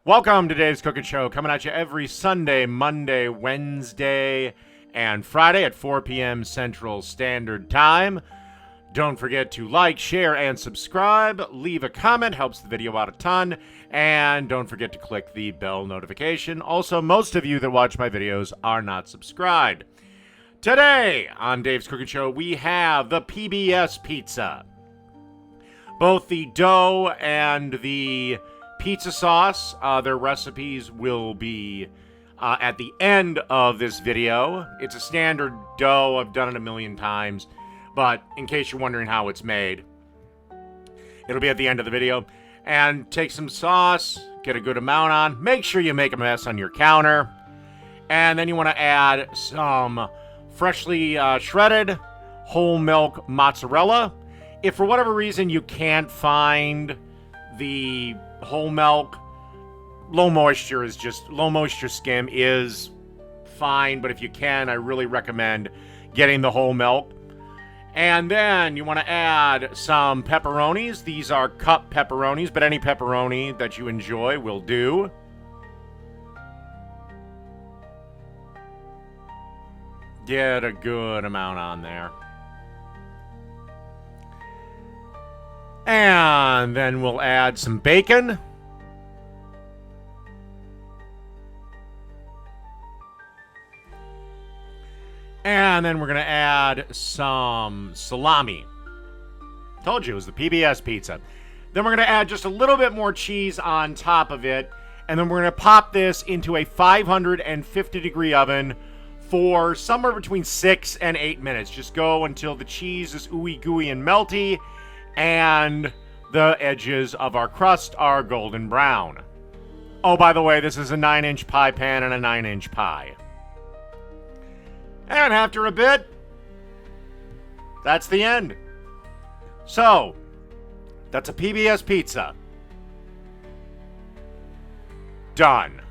Welcome to Dave's Cooking Show, coming at you every Sunday, Monday, Wednesday, and Friday at 4 p.m. Central Standard Time. Don't forget to like, share, and subscribe. Leave a comment, helps the video out a ton. And don't forget to click the bell notification. Also, most of you that watch my videos are not subscribed. Today on Dave's Cooking Show, we have the PBS Pizza. Both the dough and the pizza sauce, their recipes will be at the end of this video. It's a standard dough. I've done it a million times. But in case you're wondering how it's made, it'll be at the end of the video. And take some sauce, get a good amount on. Make sure you make a mess on your counter. And then you want to add some freshly shredded whole milk mozzarella. If for whatever reason you can't find the whole milk, low moisture skim is fine, but if you can, I really recommend getting the whole milk. And then you want to add some pepperonis. These are cup pepperonis, but any pepperoni that you enjoy will do. Get a good amount on there. And then we'll add some bacon. And then we're going to add some salami. Told you it was the PBS Pizza. Then we're going to add just a little bit more cheese on top of it. And then we're going to pop this into a 550 degree oven for somewhere between 6 and 8 minutes. Just go until the cheese is ooey gooey and melty. And the edges of our crust are golden brown. Oh, by the way, this is a 9-inch pie pan and a 9-inch pie. And after a bit, that's the end. So, that's a PBS Pizza. Done.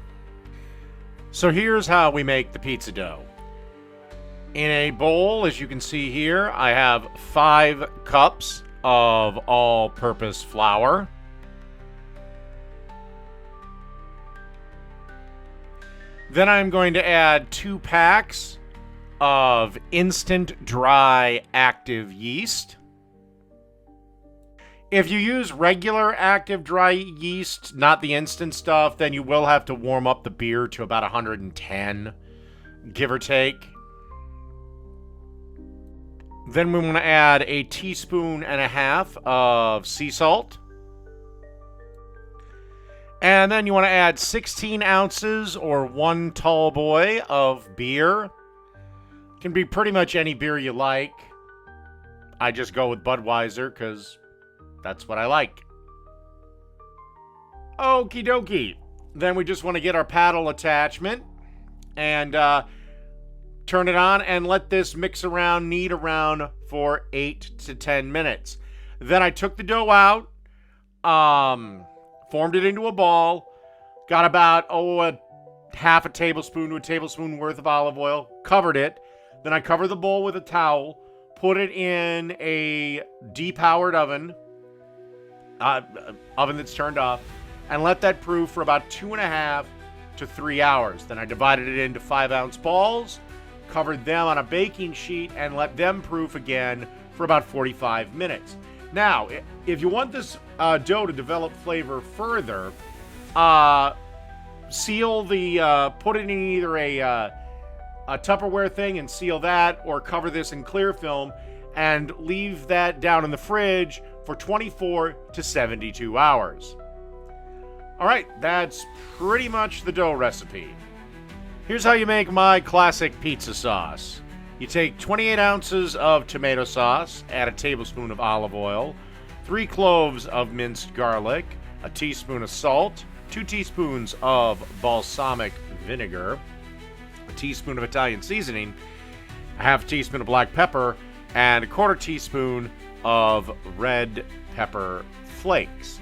So here's how we make the pizza dough. In a bowl, as you can see here, I have 5 cups of all-purpose flour. Then I'm going to add 2 packs of instant dry active yeast. If you use regular active dry yeast, not the instant stuff, then you will have to warm up the beer to about 110, give or take. Then we want to add a teaspoon and a half of sea salt. And then you want to add 16 ounces or 1 tall boy of beer. Can be pretty much any beer you like. I just go with Budweiser because that's what I like. Okie dokie. Then we just want to get our paddle attachment and turn it on and let this mix around, knead around for 8 to 10 minutes. Then I took the dough out, formed it into a ball, got about a half a tablespoon to a tablespoon worth of olive oil, covered it. Then I covered the bowl with a towel, put it in a depowered oven, oven that's turned off, and let that proof for about 2.5 to 3 hours. Then I divided it into 5-ounce balls, covered them on a baking sheet, and let them proof again for about 45 minutes. Now, if you want this dough to develop flavor further, seal the, put it in either a Tupperware thing and seal that, or cover this in clear film and leave that down in the fridge for 24 to 72 hours. All right, that's pretty much the dough recipe. Here's how you make my classic pizza sauce. You take 28 ounces of tomato sauce, add a tablespoon of olive oil, 3 cloves of minced garlic, a teaspoon of salt, 2 teaspoons of balsamic vinegar, a teaspoon of Italian seasoning, a half teaspoon of black pepper, and a 1/4 teaspoon of red pepper flakes.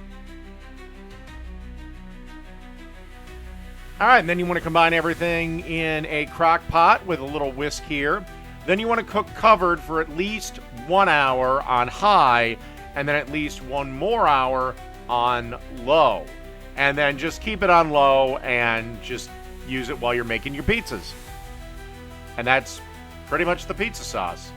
All right, and then you want to combine everything in a crock pot with a little whisk here. Then you want to cook covered for at least 1 hour on high, and then at least 1 more hour on low. and then just keep it on low and just use it while you're making your pizzas. And that's pretty much the pizza sauce.